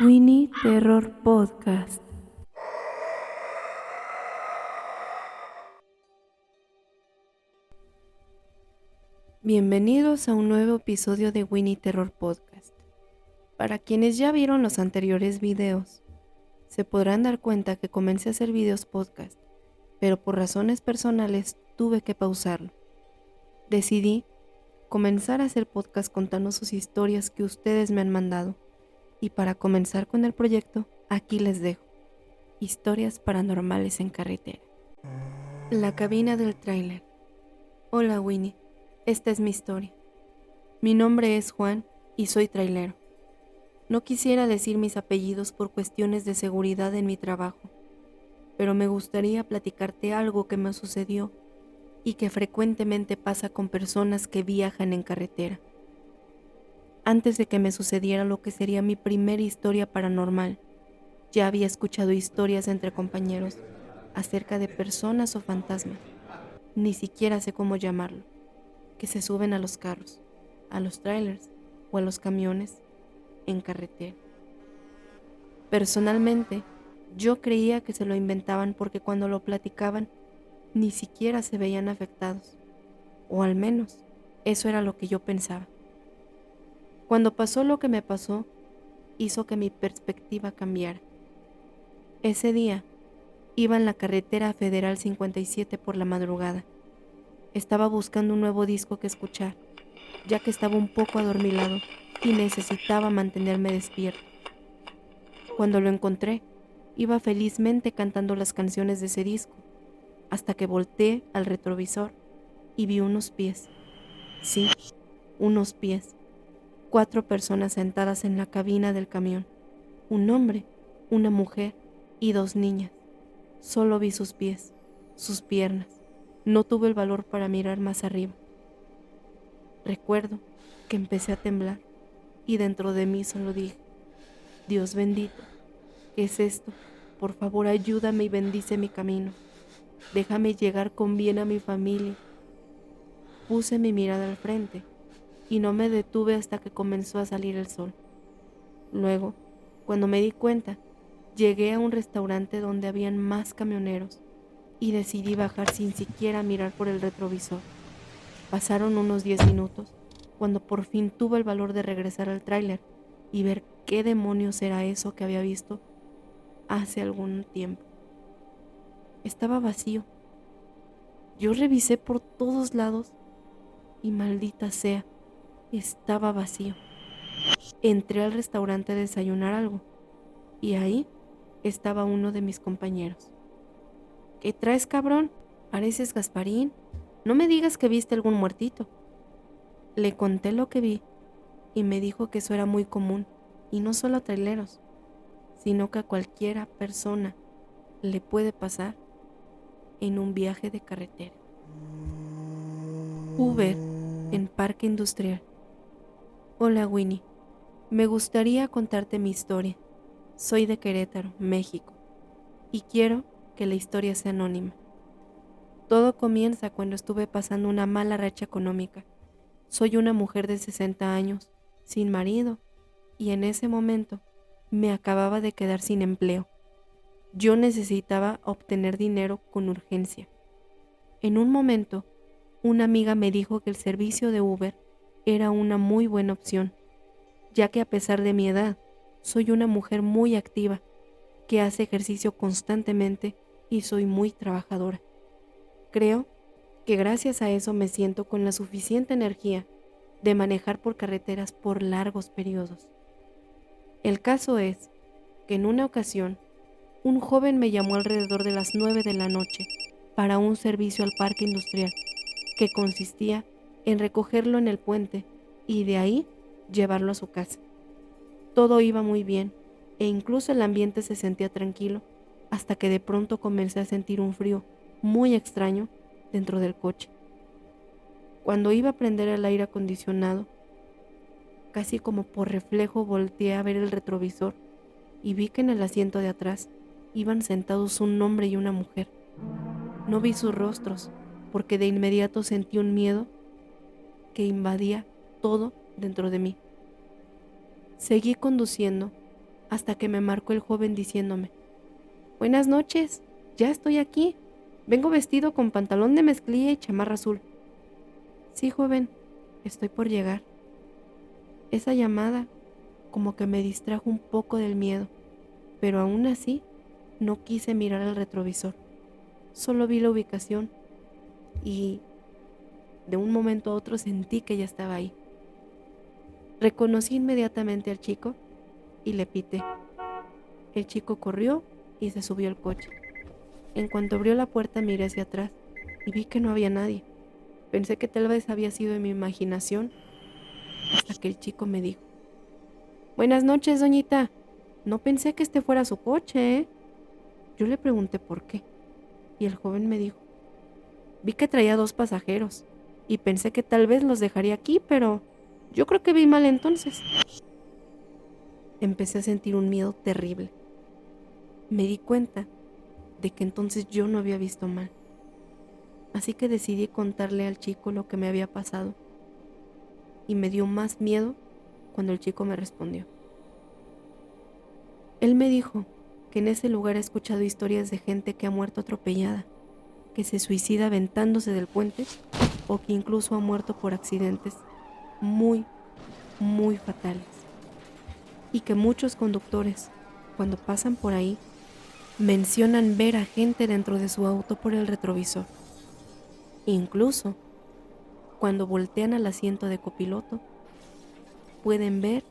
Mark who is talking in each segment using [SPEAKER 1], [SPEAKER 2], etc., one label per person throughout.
[SPEAKER 1] Winnie Terror Podcast. Bienvenidos a un nuevo episodio de Winnie Terror Podcast. Para quienes ya vieron los anteriores videos, se podrán dar cuenta que comencé a hacer videos podcast, pero por razones personales tuve que pausarlo. Decidí comenzar a hacer podcast contando sus historias que ustedes me han mandado, y para comenzar con el proyecto, aquí les dejo historias paranormales en carretera. La cabina del tráiler. Hola Winnie, esta es mi historia. Mi nombre es Juan y soy trailero. No quisiera decir mis apellidos por cuestiones de seguridad en mi trabajo, pero me gustaría platicarte algo que me sucedió y que frecuentemente pasa con personas que viajan en carretera. Antes de que me sucediera lo que sería mi primera historia paranormal, ya había escuchado historias entre compañeros acerca de personas o fantasmas, ni siquiera sé cómo llamarlo, que se suben a los carros, a los trailers o a los camiones en carretera. Personalmente, yo creía que se lo inventaban porque cuando lo platicaban ni siquiera se veían afectados, o al menos eso era lo que yo pensaba. Cuando pasó lo que me pasó, hizo que mi perspectiva cambiara. Ese día, iba en la carretera Federal 57 por la madrugada. Estaba buscando un nuevo disco que escuchar, ya que estaba un poco adormilado y necesitaba mantenerme despierto. Cuando lo encontré, iba felizmente cantando las canciones de ese disco, hasta que volteé al retrovisor y vi unos pies. Sí, unos pies. 4 personas sentadas en la cabina del camión. Un hombre, una mujer y 2 niñas. Solo vi sus pies, sus piernas. No tuve el valor para mirar más arriba. Recuerdo que empecé a temblar y dentro de mí solo dije: Dios bendito, ¿qué es esto? Por favor, ayúdame y bendice mi camino. Déjame llegar con bien a mi familia. Puse mi mirada al frente y no me detuve hasta que comenzó a salir el sol. Luego, cuando me di cuenta, llegué a un restaurante donde habían más camioneros y decidí bajar sin siquiera mirar por el retrovisor. Pasaron unos 10 minutos cuando por fin tuve el valor de regresar al tráiler y ver qué demonios era eso que había visto hace algún tiempo. Estaba vacío. Yo revisé por todos lados y maldita sea, estaba vacío. Entré al restaurante a desayunar algo y ahí estaba uno de mis compañeros. ¿Qué traes, cabrón? Pareces Gasparín. No me digas que viste algún muertito. Le conté lo que vi y me dijo que eso era muy común, y no solo a traileros, sino que a cualquiera persona le puede pasar en un viaje de carretera. Uber en Parque Industrial. Hola Winnie, me gustaría contarte mi historia. Soy de Querétaro, México, y quiero que la historia sea anónima. Todo comienza cuando estuve pasando una mala racha económica. Soy una mujer de 60 años, sin marido, y en ese momento me acababa de quedar sin empleo. Yo necesitaba obtener dinero con urgencia. En un momento, una amiga me dijo que el servicio de Uber era una muy buena opción, ya que a pesar de mi edad, soy una mujer muy activa, que hace ejercicio constantemente y soy muy trabajadora. Creo que gracias a eso me siento con la suficiente energía de manejar por carreteras por largos periodos. El caso es que en una ocasión, un joven me llamó alrededor de las 9 de la noche para un servicio al parque industrial, que consistía en recogerlo en el puente y de ahí llevarlo a su casa. Todo iba muy bien e incluso el ambiente se sentía tranquilo hasta que de pronto comencé a sentir un frío muy extraño dentro del coche. Cuando iba a prender el aire acondicionado, casi como por reflejo volteé a ver el retrovisor y vi que en el asiento de atrás iban sentados un hombre y una mujer. No vi sus rostros porque de inmediato sentí un miedo que invadía todo dentro de mí. Seguí conduciendo hasta que me marcó el joven diciéndome: «Buenas noches, ya estoy aquí. Vengo vestido con pantalón de mezclilla y chamarra azul». «Sí, joven, estoy por llegar». Esa llamada como que me distrajo un poco del miedo, pero aún así no quise mirar al retrovisor. Solo vi la ubicación y de un momento a otro sentí que ya estaba ahí. Reconocí inmediatamente al chico y le pité. El chico corrió y se subió al coche. En cuanto abrió la puerta miré hacia atrás y vi que no había nadie. Pensé que tal vez había sido en mi imaginación, hasta que el chico me dijo: «Buenas noches, doñita. No pensé que este fuera su coche, ¿eh?». Yo le pregunté por qué, y el joven me dijo: «Vi que traía 2 pasajeros, y pensé que tal vez los dejaría aquí, pero yo creo que vi mal entonces». Empecé a sentir un miedo terrible. Me di cuenta de que entonces yo no había visto mal. Así que decidí contarle al chico lo que me había pasado, y me dio más miedo cuando el chico me respondió. Él me dijo que en ese lugar ha escuchado historias de gente que ha muerto atropellada, que se suicida aventándose del puente o que incluso ha muerto por accidentes muy, muy fatales. Y que muchos conductores, cuando pasan por ahí, mencionan ver a gente dentro de su auto por el retrovisor. Incluso, cuando voltean al asiento de copiloto, pueden ver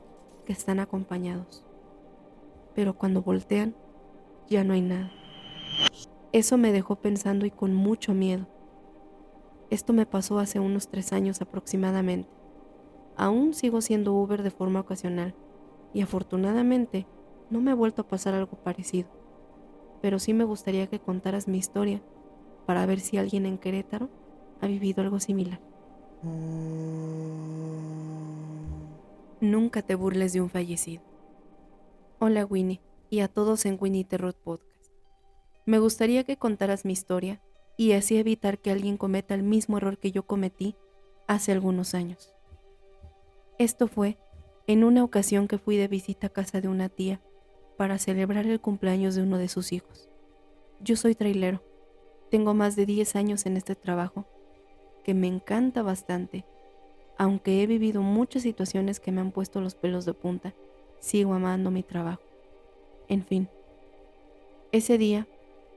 [SPEAKER 1] que están acompañados. Pero cuando voltean, ya no hay nada. Eso me dejó pensando y con mucho miedo. Esto me pasó hace unos 3 años aproximadamente. Aún sigo siendo Uber de forma ocasional y afortunadamente no me ha vuelto a pasar algo parecido. Pero sí me gustaría que contaras mi historia para ver si alguien en Querétaro ha vivido algo similar. Nunca te burles de un fallecido. Hola Winnie, y a todos en Winnie The Road Podcast. Me gustaría que contaras mi historia y así evitar que alguien cometa el mismo error que yo cometí hace algunos años. Esto fue en una ocasión que fui de visita a casa de una tía para celebrar el cumpleaños de uno de sus hijos. Yo soy trailero, tengo más de 10 años en este trabajo, que me encanta bastante. Aunque he vivido muchas situaciones que me han puesto los pelos de punta, sigo amando mi trabajo. En fin, ese día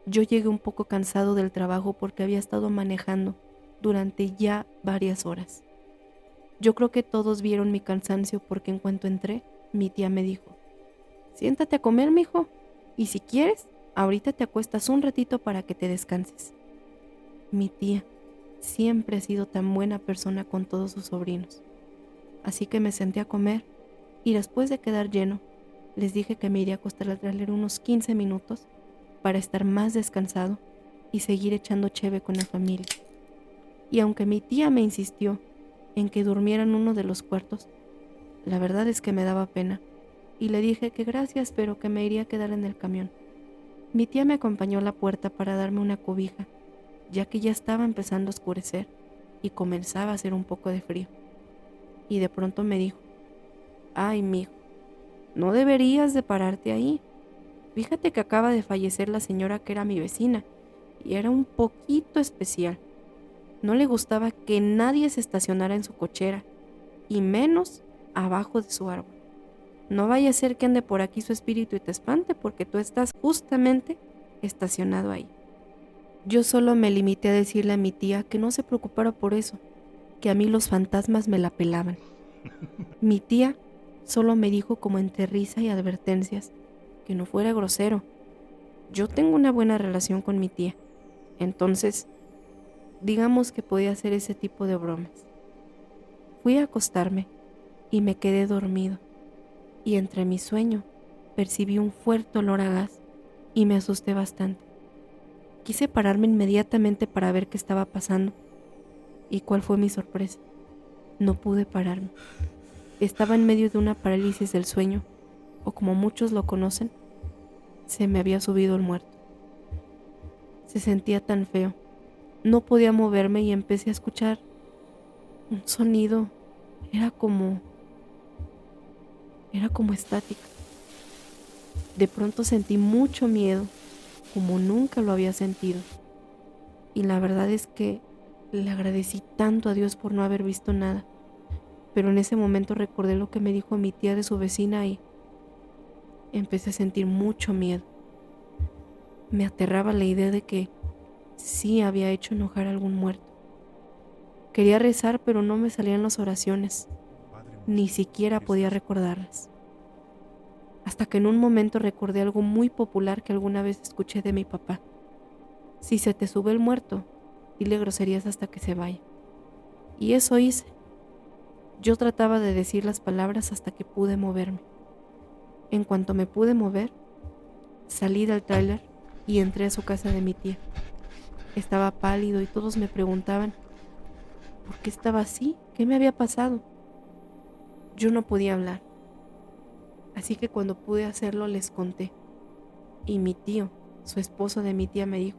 [SPEAKER 1] yo llegué un poco cansado del trabajo porque había estado manejando durante ya varias horas. Yo creo que todos vieron mi cansancio porque en cuanto entré, mi tía me dijo: «Siéntate a comer, mijo, y si quieres, ahorita te acuestas un ratito para que te descanses». Mi tía siempre ha sido tan buena persona con todos sus sobrinos. Así que me senté a comer y después de quedar lleno, les dije que me iría a acostar al trailer unos 15 minutos para estar más descansado y seguir echando cheve con la familia. Y aunque mi tía me insistió en que durmiera en uno de los cuartos, la verdad es que me daba pena y le dije que gracias, pero que me iría a quedar en el camión. Mi tía me acompañó a la puerta para darme una cobija, ya que ya estaba empezando a oscurecer y comenzaba a hacer un poco de frío. Y de pronto me dijo: «Ay, mijo, no deberías de pararte ahí. Fíjate que acaba de fallecer la señora que era mi vecina y era un poquito especial. No le gustaba que nadie se estacionara en su cochera y menos abajo de su árbol. No vaya a ser que ande por aquí su espíritu y te espante porque tú estás justamente estacionado ahí». Yo solo me limité a decirle a mi tía que no se preocupara por eso, que a mí los fantasmas me la pelaban. Mi tía solo me dijo como entre risa y advertencias que no fuera grosero. Yo tengo una buena relación con mi tía, entonces digamos que podía hacer ese tipo de bromas. Fui a acostarme y me quedé dormido, y entre mi sueño percibí un fuerte olor a gas y me asusté bastante. Quise pararme inmediatamente para ver qué estaba pasando, y cuál fue mi sorpresa. No pude pararme. Estaba en medio de una parálisis del sueño, o como muchos lo conocen, se me había subido el muerto. Se sentía tan feo. No podía moverme y empecé a escuchar un sonido. Era como estática. De pronto sentí mucho miedo, como nunca lo había sentido. Y la verdad es que le agradecí tanto a Dios por no haber visto nada. Pero en ese momento recordé lo que me dijo mi tía de su vecina y empecé a sentir mucho miedo. Me aterraba la idea de que sí había hecho enojar a algún muerto. Quería rezar, pero no me salían las oraciones. Ni siquiera podía recordarlas. Hasta que en un momento recordé algo muy popular que alguna vez escuché de mi papá. Si se te sube el muerto, dile groserías hasta que se vaya. Y eso hice. Yo trataba de decir las palabras hasta que pude moverme. En cuanto me pude mover, salí del tráiler y entré a su casa de mi tía. Estaba pálido y todos me preguntaban ¿por qué estaba así? ¿Qué me había pasado? Yo no podía hablar. Así que cuando pude hacerlo les conté. Y mi tío, su esposo de mi tía, me dijo: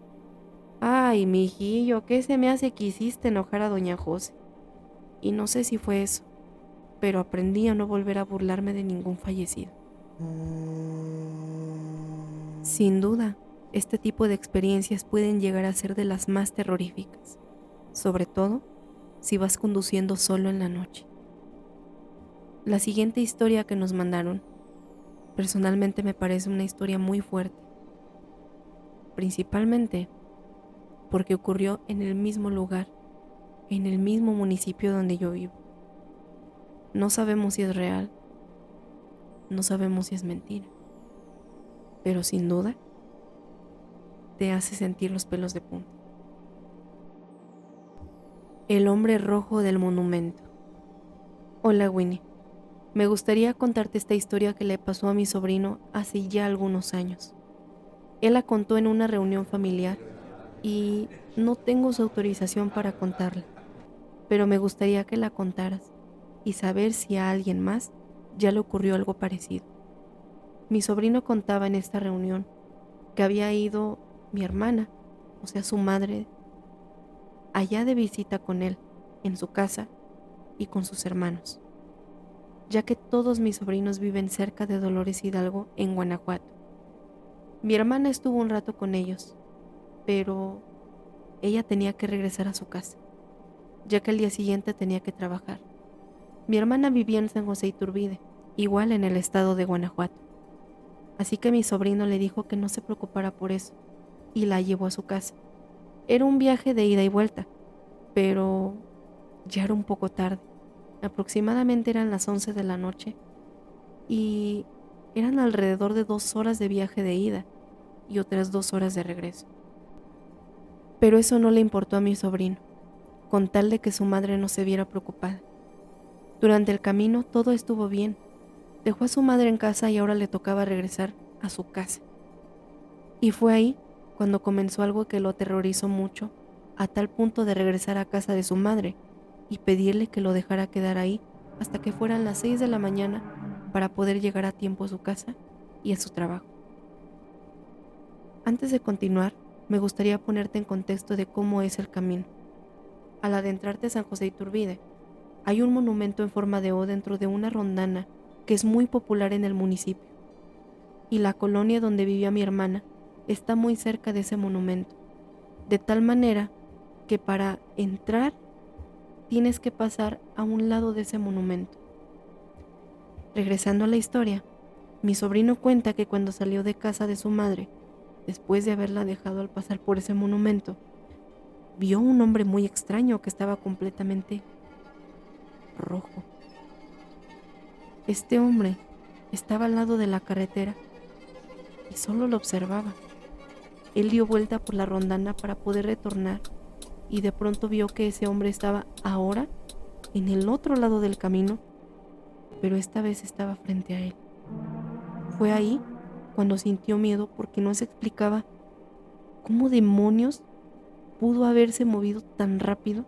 [SPEAKER 1] ay, mijillo, ¿qué se me hace que hiciste enojar a doña José? Y no sé si fue eso, pero aprendí a no volver a burlarme de ningún fallecido. Sin duda, este tipo de experiencias pueden llegar a ser de las más terroríficas, sobre todo si vas conduciendo solo en la noche. La siguiente historia que nos mandaron, personalmente me parece una historia muy fuerte, principalmente porque ocurrió en el mismo lugar, en el mismo municipio donde yo vivo. No sabemos si es real, no sabemos si es mentira, pero sin duda te hace sentir los pelos de punta. El hombre rojo del monumento. Hola Winnie, me gustaría contarte esta historia que le pasó a mi sobrino hace ya algunos años. Él la contó en una reunión familiar y no tengo su autorización para contarla, pero me gustaría que la contaras y saber si a alguien más ya le ocurrió algo parecido. Mi sobrino contaba en esta reunión que había ido mi hermana, o sea su madre, allá de visita con él, en su casa y con sus hermanos, ya que todos mis sobrinos viven cerca de Dolores Hidalgo, en Guanajuato. Mi hermana estuvo un rato con ellos, pero ella tenía que regresar a su casa, ya que al día siguiente tenía que trabajar. Mi hermana vivía en San José Iturbide, igual en el estado de Guanajuato. Así que mi sobrino le dijo que no se preocupara por eso, y la llevó a su casa. Era un viaje de ida y vuelta, pero ya era un poco tarde. Aproximadamente eran las 11 de la noche, y eran alrededor de 2 horas de viaje de ida y otras 2 horas de regreso. Pero eso no le importó a mi sobrino, con tal de que su madre no se viera preocupada. Durante el camino todo estuvo bien. Dejó a su madre en casa y ahora le tocaba regresar a su casa. Y fue ahí cuando comenzó algo que lo aterrorizó mucho, a tal punto de regresar a casa de su madre y pedirle que lo dejara quedar ahí hasta que fueran las 6 de la mañana para poder llegar a tiempo a su casa y a su trabajo. Antes de continuar, me gustaría ponerte en contexto de cómo es el camino. Al adentrarte a San José Iturbide, hay un monumento en forma de O dentro de una rondana que es muy popular en el municipio, y la colonia donde vivía mi hermana está muy cerca de ese monumento, de tal manera que para entrar tienes que pasar a un lado de ese monumento. Regresando a la historia, mi sobrino cuenta que cuando salió de casa de su madre, después de haberla dejado al pasar por ese monumento, vio un hombre muy extraño que estaba completamente rojo. Este hombre estaba al lado de la carretera y solo lo observaba. Él dio vuelta por la rondana para poder retornar y de pronto vio que ese hombre estaba ahora en el otro lado del camino, pero esta vez estaba frente a él. Fue ahí cuando sintió miedo porque no se explicaba cómo demonios pudo haberse movido tan rápido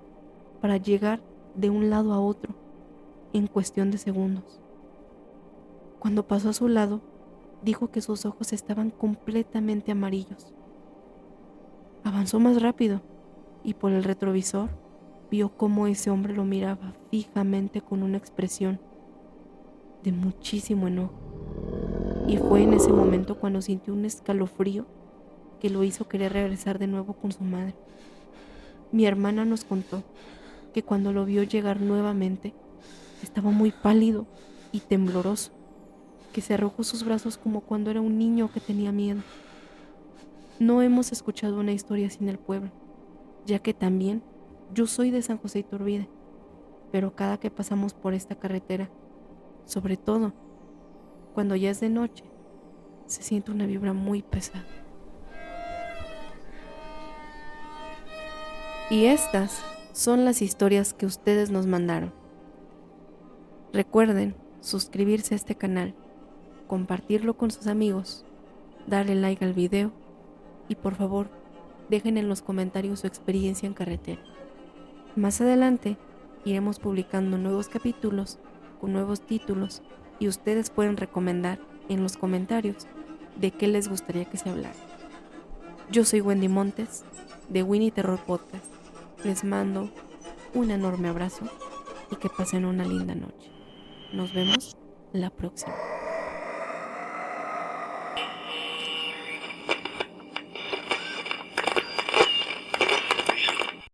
[SPEAKER 1] para llegar de un lado a otro en cuestión de segundos. Cuando pasó a su lado, dijo que sus ojos estaban completamente amarillos. Avanzó más rápido y por el retrovisor vio cómo ese hombre lo miraba fijamente con una expresión de muchísimo enojo. y fue en ese momento cuando sintió un escalofrío que lo hizo querer regresar de nuevo con su madre. Mi hermana nos contó que cuando lo vio llegar nuevamente, estaba muy pálido y tembloroso, que se arrojó sus brazos como cuando era un niño que tenía miedo. No hemos escuchado una historia así en el pueblo, ya que también yo soy de San José Iturbide, pero cada que pasamos por esta carretera, sobre todo cuando ya es de noche, se siente una vibra muy pesada. Y estas son las historias que ustedes nos mandaron. Recuerden suscribirse a este canal, compartirlo con sus amigos, darle like al video y por favor dejen en los comentarios su experiencia en carretera. Más adelante iremos publicando nuevos capítulos con nuevos títulos y ustedes pueden recomendar en los comentarios de qué les gustaría que se hablara. Yo soy Wendy Montes de Winnie Terror Podcast. Les mando un enorme abrazo y que pasen una linda noche. Nos vemos la próxima.